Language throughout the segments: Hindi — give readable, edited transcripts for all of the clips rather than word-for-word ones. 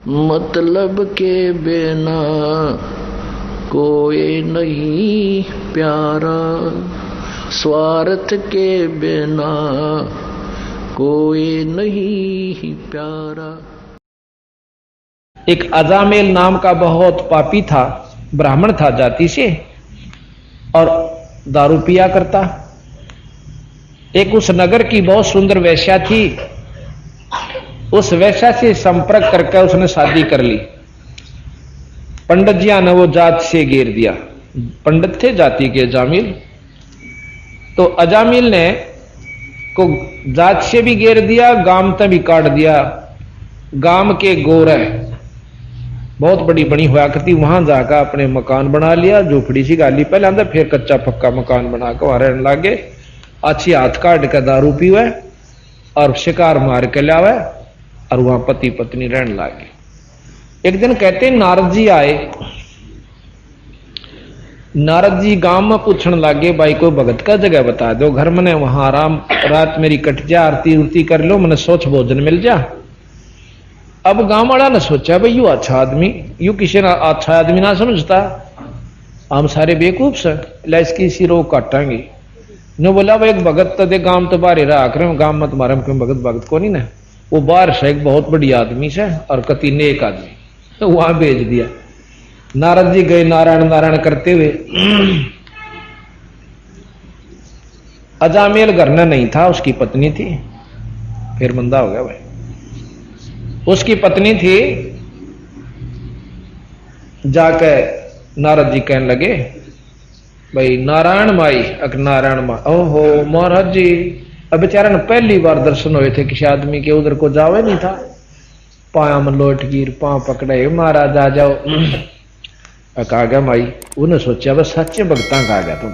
मतलब के बिना कोई नहीं प्यारा, स्वार्थ के बिना कोई नहीं प्यारा। एक अजामेल नाम का बहुत पापी था, ब्राह्मण था जाति से और दारू पिया करता। एक उस नगर की बहुत सुंदर वेश्या थी, उस वेश्या से संपर्क करके उसने शादी कर ली। पंडित जी ने वो जात से घेर दिया, पंडित थे जाति के अजामिल, तो अजामिल ने को जात से भी घेर दिया, गांव तक भी काट दिया। गांव के गोरे बहुत बड़ी बनी हुआ करती, वहां जाकर अपने मकान बना लिया, झोपड़ी सी गाली पहले अंदर, फिर कच्चा पक्का मकान बनाकर वहां रहने लगे। अच्छी हाथ काट कर दारू पीवे और शिकार मार के लावे और वहां पति पत्नी रहने लगे। एक दिन कहते नारद जी आए, नारद जी गांव में पूछने लगे, भाई कोई भगत का जगह बता दो, घर में वहां आराम रात मेरी कट जा, आरती उरती कर लो, मैंने सोच भोजन मिल जा। अब गांव वाला ने सोचा भाई यू अच्छा आदमी, यू किसी ना अच्छा आदमी ना समझता, हम सारे बेवकूफ से ला इसकी सिरो काटांगे। ने बोला भाई एक भगत तो दे, गांव तो बाहर रहा कर, गांव में तुम्हारे में कोई भगत भगत को नहीं ना। वो बाहर से एक बहुत बड़ी आदमी से और कति नेक आदमी, तो वहां भेज दिया। नारद जी गए नारायण नारायण करते हुए। अजामेल घर में नहीं था, उसकी पत्नी थी, फिर मंदा हो गया भाई। उसकी पत्नी थी, जाके नारद जी कहने लगे भाई नारायण माई, अक नारायण माँ, ओहो महाराज जी, अब बेचारा ने पहली बार दर्शन हुए थे किसी आदमी के, उधर को जावे नहीं था, पाया में लोट गिर, पांव पकड़े, महाराज आ जाओ। कहा गया माई, उन्हें सोचा बस सच्चे भगता कहा गया तुम,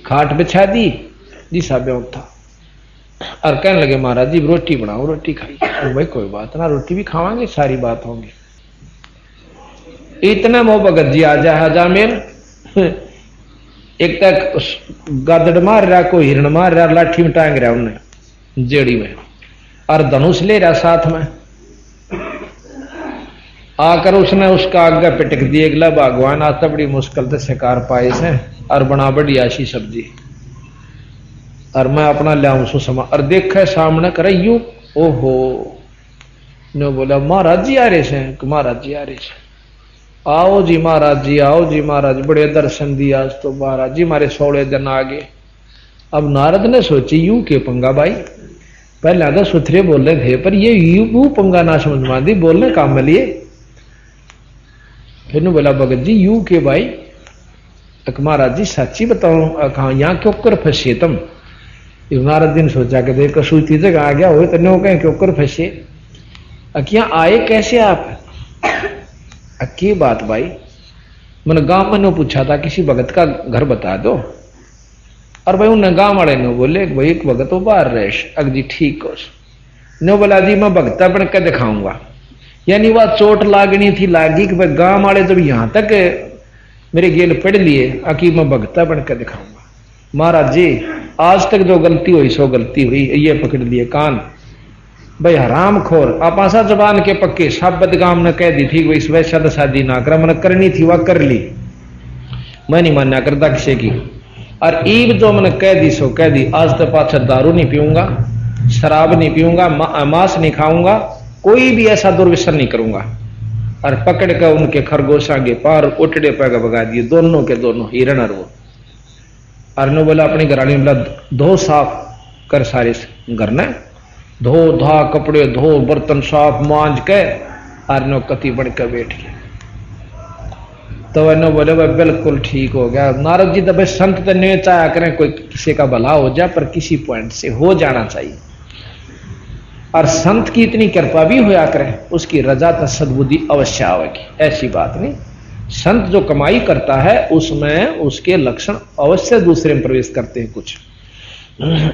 खाट बिछा दी जिसा बेवक था और कहने लगे महाराज जी रोटी बनाओ, रोटी खाई। और भाई कोई बात ना, रोटी भी खावांगे, सारी बात होंगी। इतने मोह भगत जी आ जाए अजामेल, एक तक गादड़ मार रहा, कोई हिरण मार रहा, लाठी में टांग रहा उन्हें जेड़ी में, और धनुष ले रहा साथ में। आकर उसने उसका आगे पिटक दिए, अगला भगवान आज तो बड़ी मुश्किल से शिकार पाए से और बना बढ़िया सी सब्जी, और मैं अपना लियाऊं सो समा, और देखे सामने करे यू, ओहो। ने बोला महाराज जी आ रहे से, महाराज जी आ रहे से, आओ जी महाराज जी, आओ जी महाराज, बड़े दर्शन दिया आज तो महाराज जी, हमारे 16 दिन आ गए। अब नारद ने सोची यू के पंगा भाई, पहले तो सुथरे बोल रहे थे, पर ये यू पंगा ना समझ मान दी, बोलने काम में लिए। फिर बोला भगत जी यू के भाई, महाराज जी सच्ची बताओ कहा यहाँ क्यों कर फंसे तुम। नारद जी ने सोचा कि देख कसूती जगह आ गया हो, तो कहें क्यों कर फंसे, अकिया आए कैसे आप, की बात भाई, मैंने गांव में पूछा था किसी भगत का घर बता दो, और भाई उन्हें गांव वाले ने बोले भाई एक भगत वो बाहर रहे, अग जी ठीक हो। ने बोला जी मैं भगता बन के दिखाऊंगा, यानी वह चोट लागनी थी लागी कि भाई गांव वाले जब यहां तक मेरे गेल पढ़ लिए, अकी मैं भगता बन के दिखाऊंगा। महाराज जी आज तक जो गलती हुई सो गलती हुई, ये पकड़ लिए कान भाई हराम खोर, आप आशा जबान के पक्के शब्द गांव ने कह दी थी भाई इस वैसा तो शादी ना करा, मैंने करनी थी वह कर ली, मैं नहीं मानना करता किसी की, और ईब जो मैंने कह दी सो कह दी, आज तो पाछा दारू नहीं पीऊंगा, शराब नहीं पीऊंगा, मांस नहीं खाऊंगा, कोई भी ऐसा दुर्व्यसन नहीं करूंगा। और पकड़ कर उनके खरगोश आगे पार उठड़े पैगा भगा दिए, दोनों के दोनों हिरण और वो। और ने बोला अपनी घरानी बोला धो साफ कर सारे घर ने, धो धा कपड़े धो, बर्तन साफ मांझ के, और नो कति बढ़ कर बैठ गया। तो वह बोले भाई बिल्कुल ठीक हो गया। नारद जी तो भाई संत तो नहीं चाहा करें कोई किसी का भला हो जाए, पर किसी पॉइंट से हो जाना चाहिए, और संत की इतनी कृपा भी होया करे, उसकी रजा तो सद्बुद्धि अवश्य आवेगी, ऐसी बात नहीं। संत जो कमाई करता है उसमें उसके लक्षण अवश्य दूसरे में प्रवेश करते हैं। कुछ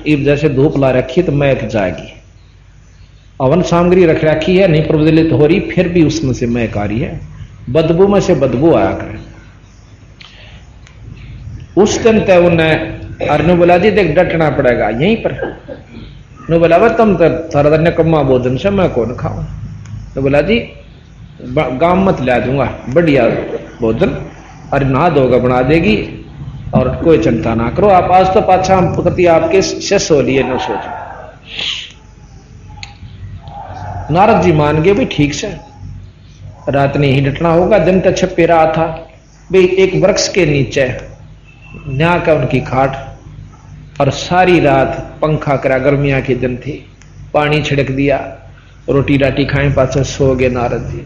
इब जैसे धूप ला रखी तो महक जाएगी, अवन सामग्री रख रखी है नहीं प्रज्वलित हो रही, फिर भी उसमें से महक आ रही है, बदबू में से बदबू आया करे। उस दिन तय उन्हें अर्नु बोला जी देख डटना पड़ेगा यहीं पर। नो बोला तुम तो सारा दिन कम्मा भोजन से मैं कौन खाऊं। तो बोला जी गांव मत ला दूंगा, बढ़िया भोजन और नहा धोगा बना देगी और कोई चिंता ना करो आप। आज तो पाछा हम प्रति आपके शिष्य हो लिए न सोच। नारद जी मान गए भी ठीक से, रात ने ही डटना होगा। दिन तक छपे रहा था भाई एक वृक्ष के नीचे न्या का उनकी खाट, और सारी रात पंखा करा, गर्मियां के दिन थे, पानी छिड़क दिया, रोटी राटी खाए, पाछे सो गए नारद जी।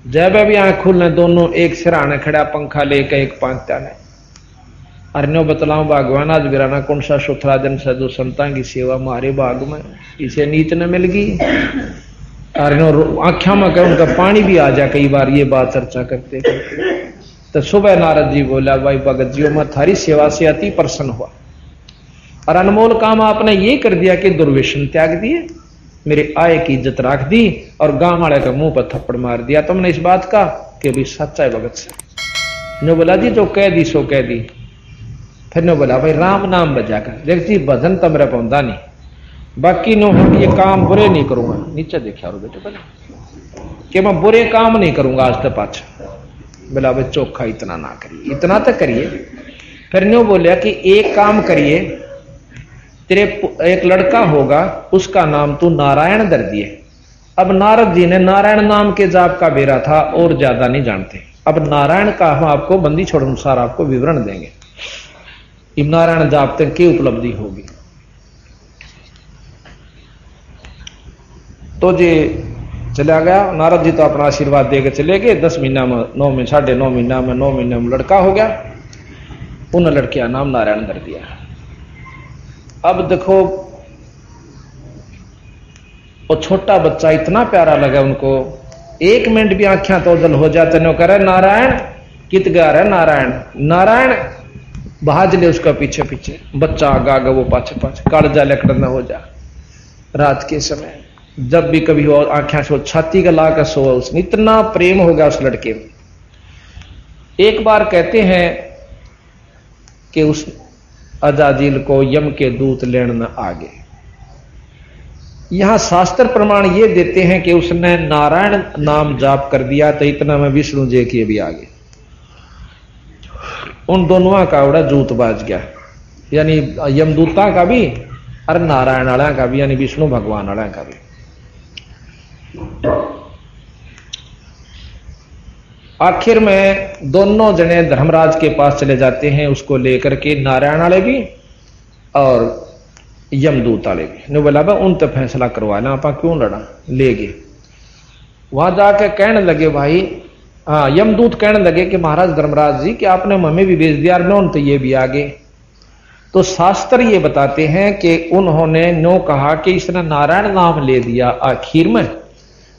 जब भी आंख खुलने दोनों एक सिराने खड़ा पंखा लेकर एक पांचता ने अरण्यो बतलाऊं भगवान आज गिराना कौन सा सुथरा दिन सदो संता की सेवा मारे बाग में इसे नीच न मिल गई। अरण्यो आख्या में कह उनका पानी भी आ जा। कई बार ये बात चर्चा करते करते तो सुबह नारद जी बोला भाई भगत जी मैं थारी सेवा से अति प्रसन्न हुआ और अनमोल काम आपने ये कर दिया कि दुर्व्यसन त्याग दिए, मेरे आय की इज्जत रख दी और गांव वाले का मुंह पर थप्पड़ मार दिया तुमने इस बात का कि भी सच्चा है भगत से। नो बोला जी जो कह दी सो कह दी। फिर नो बोला भाई राम नाम बजाकर देख जी भजन तो मेरा पौधा नहीं, बाकी नो हम ये काम बुरे नहीं करूंगा। नीचे देखा और बेटे बोले कि मैं बुरे काम नहीं करूंगा आज तक पाछा। बोला भाई चोखा इतना ना करिए, इतना तो करिए। फिर नो बोलिया कि एक काम करिए, तेरे एक लड़का होगा उसका नाम तू नारायण धर दिए। अब नारद जी ने नारायण नाम के जाप का बेरा था और ज्यादा नहीं जानते। अब नारायण का हम आपको बंदी छोड़ अनुसार आपको विवरण देंगे, नारायण जाप तक की उपलब्धि होगी। तो जी चला गया नारद जी तो अपना आशीर्वाद देकर चले गए। 10 महीना में 9 में 9.5 महीना में 9 महीने में लड़का हो गया। उन लड़के का नाम नारायण धर दिया। अब देखो वो छोटा बच्चा इतना प्यारा लगा उनको, 1 मिनट भी आंखें तो जल हो जाते न करे नारायण कित गा रहा नारायण नारायण भाज ले उसका पीछे पीछे, बच्चा आगा आगा वो पाछे पाछे, कालजा लकड़ न हो जा। रात के समय जब भी कभी वो आंखें सो छाती का लाकर सो, उसने इतना प्रेम हो गया उस लड़के में। एक बार कहते हैं कि उस अजाजिल को यम के दूत लेने न आगे। यहां शास्त्र प्रमाण ये देते हैं कि उसने नारायण नाम जाप कर दिया तो इतना में विष्णु जी के भी आगे। उन दोनों का उड़ा जूत बाज गया, यानी यमदूता का भी और नारायण वाला का भी, यानी विष्णु भगवान वाला का भी। आखिर में दोनों जने धर्मराज के पास चले जाते हैं उसको लेकर के, नारायण वाले भी और यमदूत वाले भी। ने बोला भाई उन तो फैसला करवाना, आप क्यों लड़ा, ले गए। वहां जाके कहने लगे भाई, हाँ यमदूत कहने लगे कि महाराज धर्मराज जी कि आपने हमें भी भेज दिया, नो तो ये भी आगे। तो शास्त्र ये बताते हैं कि उन्होंने नो कहा कि इसने नारायण नाम ले दिया, आखिर में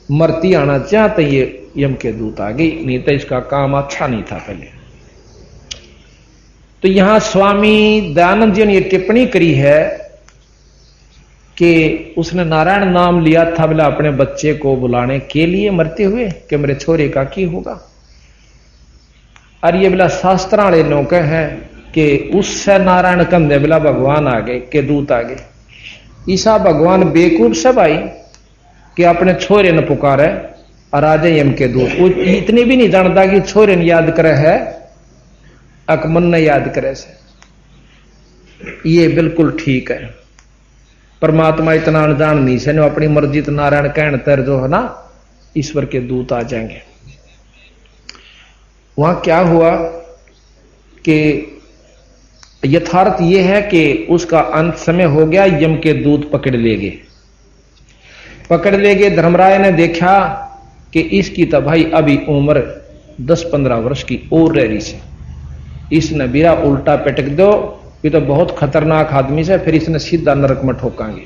मरती आना चाहते ये यम के दूत आ गई, नहीं तो इसका काम अच्छा नहीं था पहले। तो यहां स्वामी दयानंद जी ने यह टिप्पणी करी है कि उसने नारायण नाम लिया था बोला अपने बच्चे को बुलाने के लिए मरते हुए कि मेरे छोरे का की होगा। और ये बोला शास्त्र वाले लोग हैं कि उससे नारायण कंधे बोला भगवान आ गए के दूत आ गए। ईसा भगवान बेकूफ से भाई कि अपने छोरे ने पुकारे और आ जाए यम के दूत। वो इतनी भी नहीं जानता कि छोरे ने याद करे है अकमन ने याद करे से। ये बिल्कुल ठीक है, परमात्मा इतना अनजान नहीं से नो अपनी मर्जी तो नारायण कहन तर जो है ना ईश्वर के दूत आ जाएंगे। वहां क्या हुआ कि यथार्थ यह है कि उसका अंत समय हो गया, यम के दूत पकड़ ले गए। धर्मराय ने देखा कि इसकी तो भाई अभी उम्र 10-15 वर्ष की और रह रही से, इसने बिरा उल्टा पटक दो, ये तो बहुत खतरनाक आदमी से, फिर इसने सीधा नरक में ठोकांगे।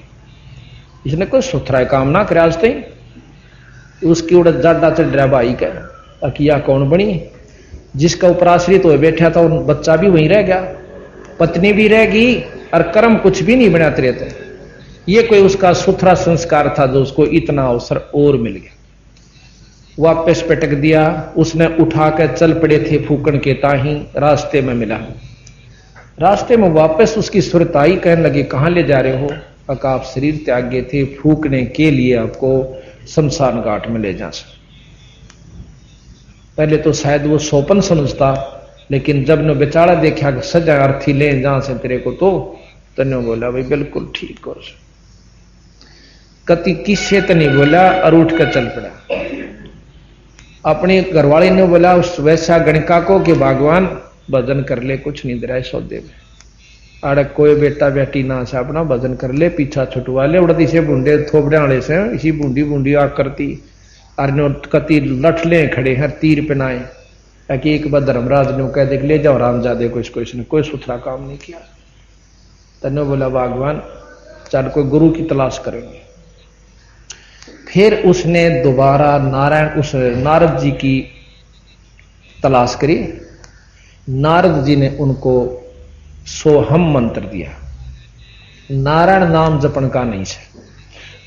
इसने कोई सुथरा काम ना करे आज तक। उसकी उड़ जाडा चढ़ रहा भाई का अकिया कौन बनी, जिसका ऊपर आश्रित हो बैठा था और बच्चा भी वहीं रह गया, पत्नी भी रह गई और कर्म कुछ भी नहीं बनाते रहते। ये कोई उसका सुथरा संस्कार था जो उसको इतना अवसर और मिल गया। वापस पटक दिया, उसने उठा कर चल पड़े थे फूकन के ताही, रास्ते में मिला। रास्ते में वापस उसकी सुरत आई, कहने लगी कहां ले जा रहे हो? अका आप शरीर त्याग गए थे, फूकने के लिए आपको शमशान घाट में ले जा सकते। पहले तो शायद वो सोपन समझता, लेकिन जब ने बेचारा देखा कि सजा अर्थी ले जहां से तेरे को, तो तन्ने बोला भाई बिल्कुल ठीक हो, कति किससे तो नहीं बोला और उठ कर चल पड़ा। अपनी घरवाली ने बोला उस वैसा गणिका को कि भगवान भजन कर ले, कुछ नहीं दे रहा है सौदे में, अरे कोई बेटा बेटी ना से अपना भजन कर ले, पीछा छुटवा ले, उड़ती से बूंदे थोपड़े वाले से इसी बूंदी बूंदी आग करती, अरे कति लठले खड़े हर तीर पहनाए, ताकि एक बार धर्मराज ने कह देख ले जाओ रामजादे को, इसको इसने कोई सुथरा काम नहीं किया। तन्ने बोला भगवान चल कोई गुरु की तलाश करेंगे। फिर उसने दोबारा नारायण उस नारद जी की तलाश करी। नारद जी ने उनको सोहम मंत्र दिया। नारायण नाम जपन का नहीं से,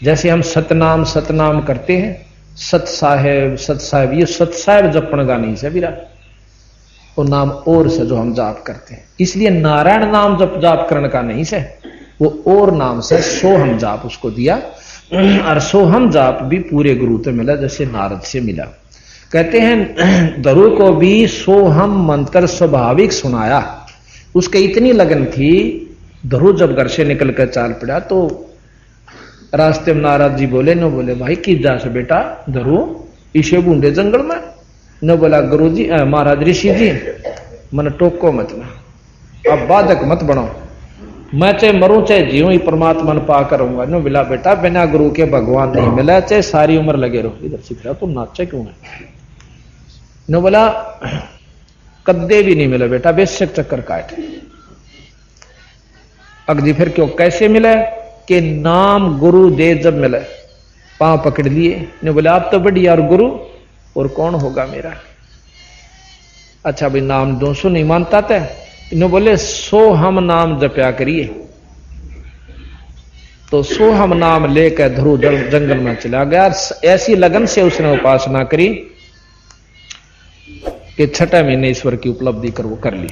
जैसे हम सतनाम करते हैं, सत साहेब ये सत साहेब जपन का नहीं से बिरा, वो नाम और से जो हम जाप करते हैं, इसलिए नारायण नाम जाप करने का नहीं से, वो और नाम से सोहम जाप उसको दिया। और सोहम जाप भी पूरे गुरु तो मिला जैसे नारद से मिला। कहते हैं दरु को भी सोहम मंत्र स्वाभाविक सुनाया, उसके इतनी लगन थी। दरु जब घर से निकल कर चाल पड़ा तो रास्ते में नारद जी बोले न बोले भाई कि जा से बेटा दरु इसे बूंदे जंगल में, न बोला गुरु जी महाराज ऋषि जी मन टोको मत ना, अब बाधक मत बनो, मैं चाहे मरूं चाहे जीऊं ही परमात्मा ने पा करूंगा। नो बोला बेटा बिना गुरु के भगवान नहीं मिला, चाहे सारी उम्र लगे रहो। इधर सीख रहा तुम नाचे क्यों है? नो बोला कद्दे भी नहीं मिला बेटा, बेशक चक्कर काट। अगली फिर क्यों कैसे मिला कि नाम गुरु दे जब मिला, पांव पकड़ लिए। ने बोला आप तो बढ़िया और गुरु और कौन होगा मेरा? अच्छा भाई नाम 200 नहीं मानता था। ने बोले सोहम नाम जपया करिए। तो सोहम नाम लेकर ध्रुव जंगल में चला गया। ऐसी लगन से उसने उपासना करी कि 6 महीने ईश्वर की उपलब्धि कर ली।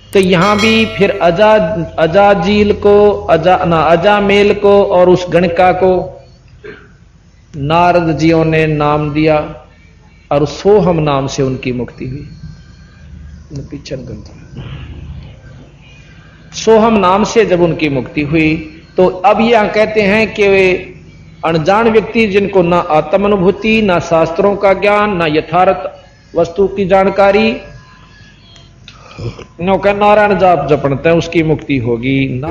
तो यहां भी फिर अजाजील को अजामेल को और उस गणिका को नारद जियों ने नाम दिया और सोहम नाम से उनकी मुक्ति हुई। पीछे सोहम नाम से जब उनकी मुक्ति हुई तो अब यह कहते हैं कि वे अनजान व्यक्ति जिनको ना आत्मानुभूति, ना शास्त्रों का ज्ञान, ना यथार्थ वस्तु की जानकारी, नौका नारायण जाप जपणते उसकी मुक्ति होगी ना।